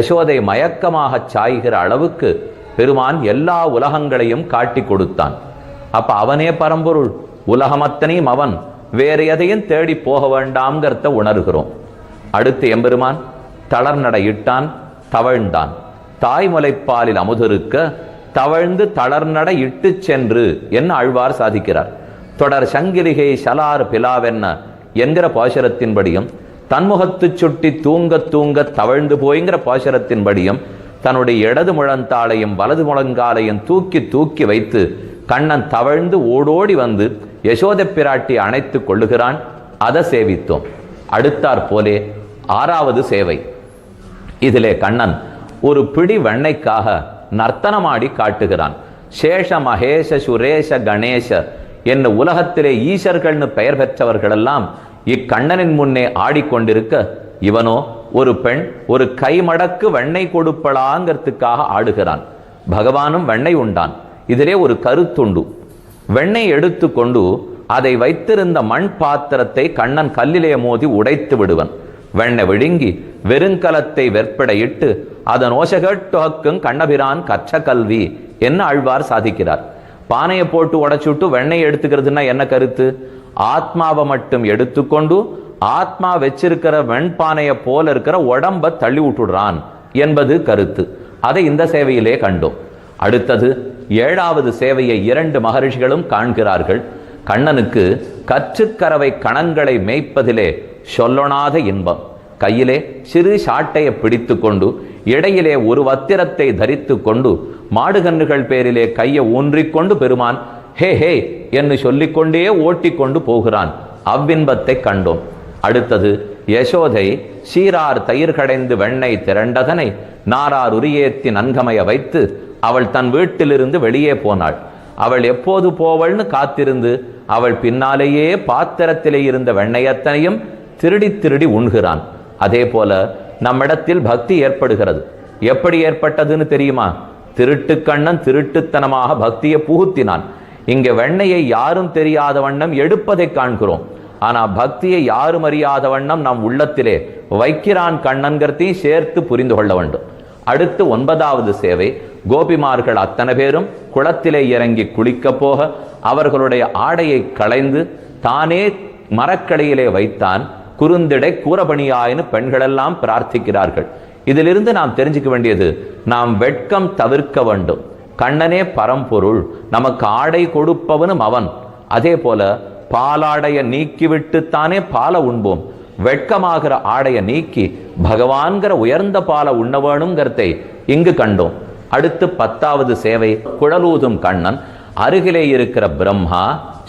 யசோதை மயக்கமாக சாய்கிற அளவுக்கு பெருமான் எல்லா உலகங்களையும் காட்டி கொடுத்தான். அப்ப அவனே பரம்பொருள், உலகமத்தனையும் அவன், வேற எதையும் தேடி போக வேண்டாம்ங்கிறத உணர்கிறோம். அடுத்து எம்பெருமான் தளர்நடை இட்டான், தவழ்ந்தான். தாய்முலைப்பாலில் அமுதிருக்க தவழ்ந்து தளர்நடை இட்டு சென்று என்ன ஆழ்வார் சாதிக்கிறார். தொடர் சங்கிலிகை சலார் பிலாவென்ன என்கிற பாசுரத்தின்படியும், தன்முகத்து சுட்டி தூங்க தூங்க தவழ்ந்து போய்கிற பாசுரத்தின்படியும், தன்னுடைய இடது முழந்தாளையும் வலது முழங்காலையும் தூக்கி தூக்கி வைத்து கண்ணன் தவழ்ந்து ஓடோடி வந்து யசோதை பிராட்டி அணைத்து கொள்ளுகிறான். அதை சேவித்தோம். அடுத்தாற் போலே 6வது சேவை. இதிலே கண்ணன் ஒரு பிடி வெண்ணைக்காக நர்த்தனமாடி காட்டுகிறான். சேஷ மகேஷ சுரேஷ கணேஷ என்ன உலகத்திலே ஈசர்கள்னு பெயர் பெற்றவர்களெல்லாம் இக்கண்ணனின் முன்னே ஆடிக்கொண்டிருக்க, இவனோ ஒரு பெண் ஒரு கைமடக்கு வெண்ணெய் கொடுப்பலாங்கிறதுக்காக ஆடுகிறான். பகவானும் வெண்ணெய் உண்டான். இதிலே ஒரு கருத்துண்டு. வெண்ணெய் எடுத்து கொண்டு அதை வைத்திருந்த மண் பாத்திரத்தை கண்ணன் கல்லிலே மோதி உடைத்து விடுவன். வெண்ணெய் விழுங்கி வெறுங்கலத்தை வெற்படையிட்டு அதன் ஓசகட்டுக்கும் கண்ணபிரான் கற்ற கல்வி என்ன ஆழ்வார் சாதிக்கிறார். பானையை போட்டு உடைச்சுட்டு வெண்ணெய் எடுத்துக்கிறதுனா என்ன கருத்து? ஆத்மாவை மட்டும் எடுத்துக்கொண்டு ஆத்மா வச்சிருக்கிற வெண்பானையை போல இருக்கிற உடம்ப தள்ளி விட்டுடுறான் என்பது கருத்து. அதை இந்த சேவையிலே கண்டோம். அடுத்தது 7வது சேவையை 2 மகரிஷிகளும் காண்கிறார்கள். கண்ணனுக்கு கற்றுக்கரவை கணங்களை மேய்ப்பதிலே சொல்லொணாத இன்பம். கையிலே சிறு சாட்டையை பிடித்து கொண்டு இடையிலே ஒரு வத்திரத்தை தரித்து கொண்டு மாடுகன்றுகள் பேரிலே கையை ஊன்றிக்கொண்டு பெருமான் ஹே ஹே என்று சொல்லிக்கொண்டே ஓட்டி கொண்டு போகிறான். அவ்வின்பத்தை கண்டோம். அடுத்தது யசோதை சீரார் தயிர் கடைந்து வெண்ணெய் திரண்டதனை நாரார் உரியேத்தி நன்கமைய வைத்து அவள் தன் வீட்டிலிருந்து வெளியே போனாள். அவள் எப்போது போவள்னு காத்திருந்து அவள் பின்னாலேயே பாத்திரத்திலே இருந்த வெண்ணையத்தனையும் திருடி திருடி உண்கிறான். அதே போல நம்மிடத்தில் பக்தி ஏற்படுகிறது. எப்படி ஏற்பட்டதுன்னு தெரியுமா? திருட்டுக்கண்ணன் திருட்டுத்தனமாக பக்தியை புகுத்தினான். இங்க வெண்ணையை யாரும் தெரியாத வண்ணம் எடுப்பதை காண்கிறோம். ஆனா பக்தியை யாரும் அறியாத வண்ணம் நம் உள்ளத்திலே வைக்கிறான் கண்ணன்கிறதையும் சேர்த்து புரிந்து கொள்ள வேண்டும். அடுத்து 9வது சேவை. கோபிமார்கள் அத்தனை பேரும் குளத்திலே இறங்கி குளிக்க போக அவர்களுடைய ஆடையை களைந்து தானே மரக்கடையிலே வைத்தான். குறுந்திடை கூறபணியாயின்னு பெண்களெல்லாம் பிரார்த்திக்கிறார்கள். இதிலிருந்து நாம் தெரிஞ்சுக்க வேண்டியது, நாம் வெட்கம் தவிர்க்க வேண்டும். கண்ணனே பரம்பொருள், நமக்கு ஆடை கொடுப்பவனும் அவன். அதே போல பாலாடைய நீக்கிவிட்டுத்தானே பாலை உண்போம். வெட்கமாகிற ஆடைய நீக்கி பகவான்கிற உயர்ந்த பாலை உண்ண வேணுங்கிறதை இங்கு கண்டோம். அடுத்து 10வது சேவை. குழலூதும் கண்ணன் அருகிலே இருக்கிற பிரம்மா,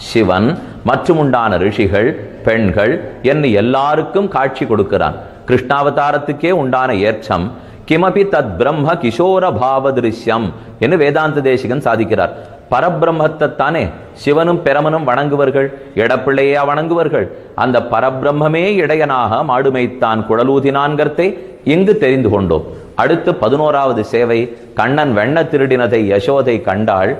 சிவன் மற்றும் உண்டான ரிஷிகள், பெண்கள் என்று எல்லாருக்கும் காட்சி கொடுக்கிறான். கிருஷ்ணாவதாரத்துக்கே உண்டான ஏற்றம் கிமபி தத் பிரம்ம கிஷோர பாவ திருஷ்யம் என்று வேதாந்த தேசிகன் சாதிக்கிறார். பரபிரம்மத்தைத்தானே சிவனும் பெரமனும் வணங்குவர்கள், எடப்பிள்ளையா வணங்குவர்கள். அந்த பரபிரம்மே இடையனாக மாடுமைத்தான் குழலூதினான்கிறதை இங்கு தெரிந்து கொண்டோம். அடுத்து 11வது சேவை. கண்ணன் வெண்ண திருடினதை யசோதை கண்டாள்.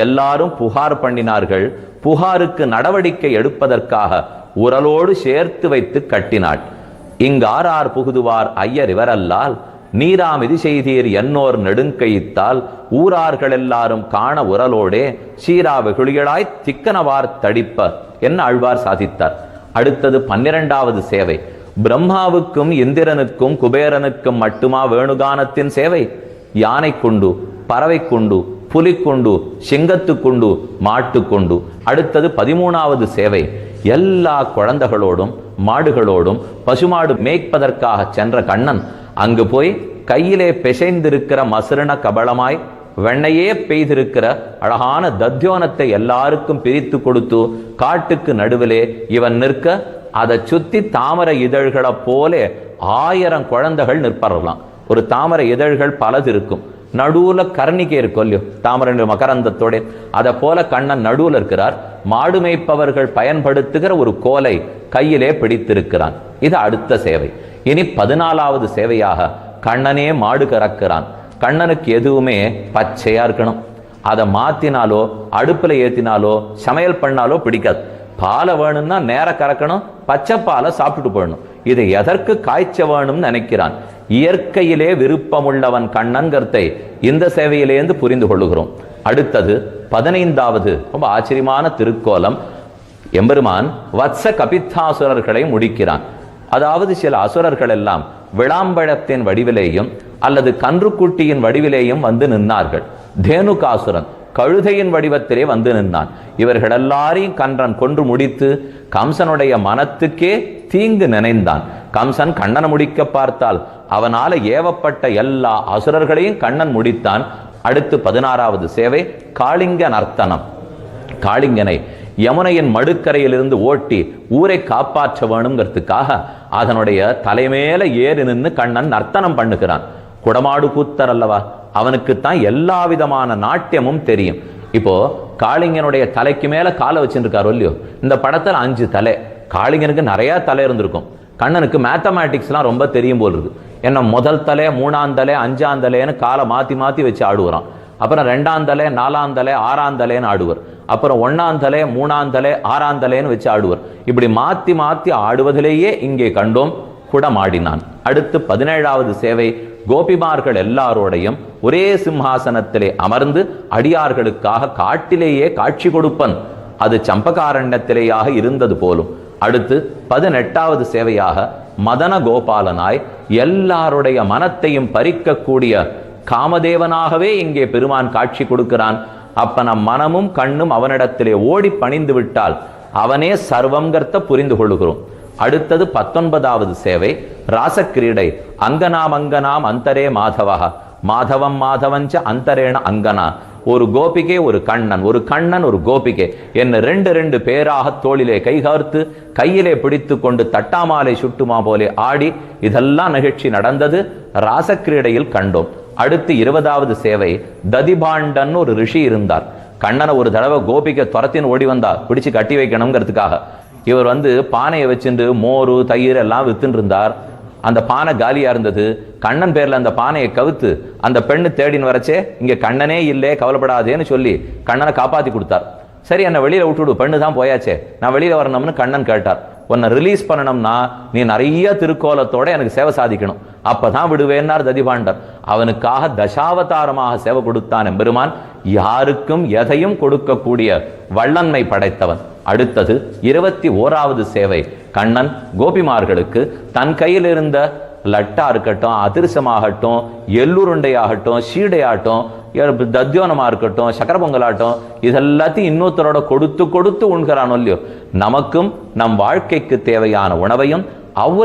எல்லாரும் புகார் பண்ணினார்கள். புகாருக்கு நடவடிக்கை எடுப்பதற்காக உரலோடு சேர்த்து வைத்து கட்டினாள். இங்கு ஆரார் புகுதுவார் ஐயர் இவரல்லால் நீராம் இது செய்தீர் என்னோர் நெடுங்கையித்தால் ஊரார்கள் எல்லாரும் காண உரலோடே சீரா வெகுளிகளாய் திக்கனவார் தடிப்ப என்ன ஆழ்வார் சாதித்தார். அடுத்தது 12வது சேவை. பிரம்மாவுக்கும் இந்திரனுக்கும் குபேரனுக்கும் மட்டுமா வேணுகானத்தின் சேவை? யானை கொண்டு, பறவை கொண்டு, புலி கொண்டு, சிங்கத்து கொண்டு, மாட்டு கொண்டு. அடுத்தது 13வது சேவை. எல்லா குழந்தைகளோடும் மாடுகளோடும் பசுமாடு மேய்ப்பதற்காக சென்ற கண்ணன் அங்கு போய் கையிலே பிசைந்திருக்கிற மசுரண கபளமாய் வெண்ணையே பெய்திருக்கிற அழகான தத்யோனத்தை எல்லாருக்கும் பிரித்து கொடுத்து காட்டுக்கு நடுவிலே இவன் நிற்க அதை சுத்தி தாமரை இதழ்களை போல 1000 குழந்தைகள் நிற்பறலாம். ஒரு தாமரை இதழ்கள் பலது இருக்கும். நடுவுல கர்ணிக்கை இருக்கும் இல்லையோ, தாமரை மகரந்தத்தோட, அதை போல கண்ணன் நடுவில் இருக்கிறார். மாடு மேய்ப்பவர்கள் பயன்படுத்துகிற ஒரு கோலை கையிலே பிடித்திருக்கிறான். இது அடுத்த சேவை. இனி 14வது சேவையாக கண்ணனே மாடு கறக்கிறான். கண்ணனுக்கு எதுவுமே பச்சையா இருக்கணும். அதை மாத்தினாலோ அடுப்புல ஏத்தினாலோ சமையல் பண்ணாலோ பிடிக்காது. பாலை வேணும்னா நேர கறக்கணும், பச்சை பாலை சாப்பிட்டு போடணும். இதை எதற்கு காய்ச்ச வேணும்னு நினைக்கிறான். இயற்கையிலே விருப்பமுள்ளவன் கண்ணன்கர்த்தை இந்த சேவையிலேந்து புரிந்து கொள்ளுகிறோம். அடுத்தது 15வது ரொம்ப ஆச்சரியமான திருக்கோலம். எம்பெருமான் வத்ச கபித்தாசுரர்களை முடிக்கிறான். அதாவது சில அசுரர்கள் எல்லாம் விளாம்பழத்தின் வடிவிலேயும் அல்லது கன்றுக்குட்டியின் வடிவிலேயும் வந்து நின்றார்கள். தேனுகாசுரன் கழுதையின் வடிவத்திலே வந்து நின்றான். இவர்கள் எல்லாரையும் கண்ணன் கொன்று முடித்து கம்சனுடைய மனத்துக்கே தீங்கு நினைந்தான். கம்சன் கண்ணனை முடிக்க பார்த்தால் அவனால ஏவப்பட்ட எல்லா அசுரர்களையும் கண்ணன் முடித்தான். அடுத்து 16வது சேவை காளிங்க நர்த்தனம். காளிங்கனை யமுனையின் மடுக்கரையிலிருந்து ஓட்டி ஊரை காப்பாற்ற வேணுங்கிறதுக்காக அதனுடைய தலைமேல ஏறி நின்று கண்ணன் நர்த்தனம் பண்ணுகிறான். குடமாடு கூத்தர் அல்லவா, அவனுக்குத்தான் எல்லா விதமான நாட்டியமும் தெரியும். இப்போ காளிங்கனுடைய தலைக்கு மேல காலை வச்சுருக்காரோ இல்லையோ, இந்த படத்துல 5 தலை. காளிங்கனுக்கு நிறைய தலை இருந்திருக்கும். கண்ணனுக்கு மேத்தமேட்டிக்ஸ்லாம் ரொம்ப தெரியும் போல் இருக்கு. என்ன முதல் தலை, 3ஆம் தலை, 5ஆம் தலைன்னு காலை மாத்தி மாத்தி வச்சு ஆடுவான். அப்புறம் 2ஆம் தலை, 4ஆம் தலை, 6ஆம் தலைன்னு ஆடுவர். அப்புறம் 1ஆம் தலை, 3ஆம் தலை, 6ஆம் தலைன்னு வச்சு ஆடுவர். இப்படி மாத்தி மாத்தி ஆடுவதிலேயே இங்கே கண்டோம் குடமாடினான். அடுத்து 17வது சேவை கோபிமார்கள் எல்லாரோடையும் ஒரே சிம்ஹாசனத்திலே அமர்ந்து அடியார்களுக்காக காட்டிலேயே காட்சி கொடுப்பன். அது சம்பகாரண்யத்திலேயாக இருந்தது போலும். அடுத்து 18வது சேவையாக மதன கோபாலனாய் எல்லாருடைய மனத்தையும் பறிக்கக்கூடிய காமதேவனாகவே இங்கே பெருமான் காட்சி கொடுக்கிறான். அப்ப நம் மனமும் கண்ணும் அவனிடத்திலே ஓடி பணிந்து விட்டால் அவனே சர்வங்கர்த்த புரிந்து கொள்ளுகிறோம். அடுத்தது 19வது சேவை ராசக்கிரீடை. அங்கனாம் அங்கனாம் அந்தரே மாதவா மாதவம் மாதவஞ்ச அந்தரேண அங்கனா. ஒரு கோபிகை ஒரு கண்ணன், ஒரு கண்ணன் ஒரு கோபிகை என்ன 2 பேராக தோளிலே கைகார்த்து கையிலே பிடித்து கொண்டு தட்டாமாலை சுட்டுமா போலே ஆடி இதெல்லாம் நிகழ்ச்சி நடந்தது ராசக்கிரீடையில் கண்டோம். அடுத்து 20வது சேவை ததிபாண்டன் ஒரு ரிஷி இருந்தார். கண்ணனை ஒரு தடவை கோபிகை துரத்தின் ஓடி வந்தா பிடிச்சு கட்டி வைக்கணுங்கிறதுக்காக. இவர் வந்து பானையை வச்சுட்டு மோரு தயிர் எல்லாம் வித்துன்னு இருந்தார். அந்த பானை காலியா இருந்தது. கண்ணன் பேர்ல அந்த பானையை கவுத்து அந்த பெண்ணு தேடின்னு வரச்சே இங்க கண்ணனே இல்லே கவலைப்படாதேன்னு சொல்லி கண்ணனை காப்பாத்தி கொடுத்தார். சரி என்ன வெளியில விட்டுவிடு, பெண்ணு தான் போயாச்சே, நான் வெளியில வரணும்னு கண்ணன் கேட்டார். உன்னை ரிலீஸ் பண்ணணும்னா நீ நிறைய திருக்கோலத்தோட எனக்கு சேவை சாதிக்கணும், அப்பதான் விடுவேன்னார் ததிபாண்டர். அவனுக்காக தசாவதாரமாக சேவை கொடுத்தான் எம்பெருமான். யாருக்கும் எதையும் கொடுக்கக்கூடிய வல்லன்மை படைத்தவன். அடுத்தது 21வது சேவை கண்ணன் கோபிமார்களுக்கு தன் கையில் இருந்த லட்டா இருக்கட்டும், அதிர்சமாகட்டும், எள்ளுருண்டையாகட்டும், சீடையாகட்டும், தத்யோனமா இருக்கட்டும், சக்கர பொங்கலாட்டம், இதெல்லாத்தையும் இன்னொருத்தரோட கொடுத்து கொடுத்து உண்கிறானோ இல்லையோ, நமக்கும் நம் வாழ்க்கைக்கு தேவையான உணவையும்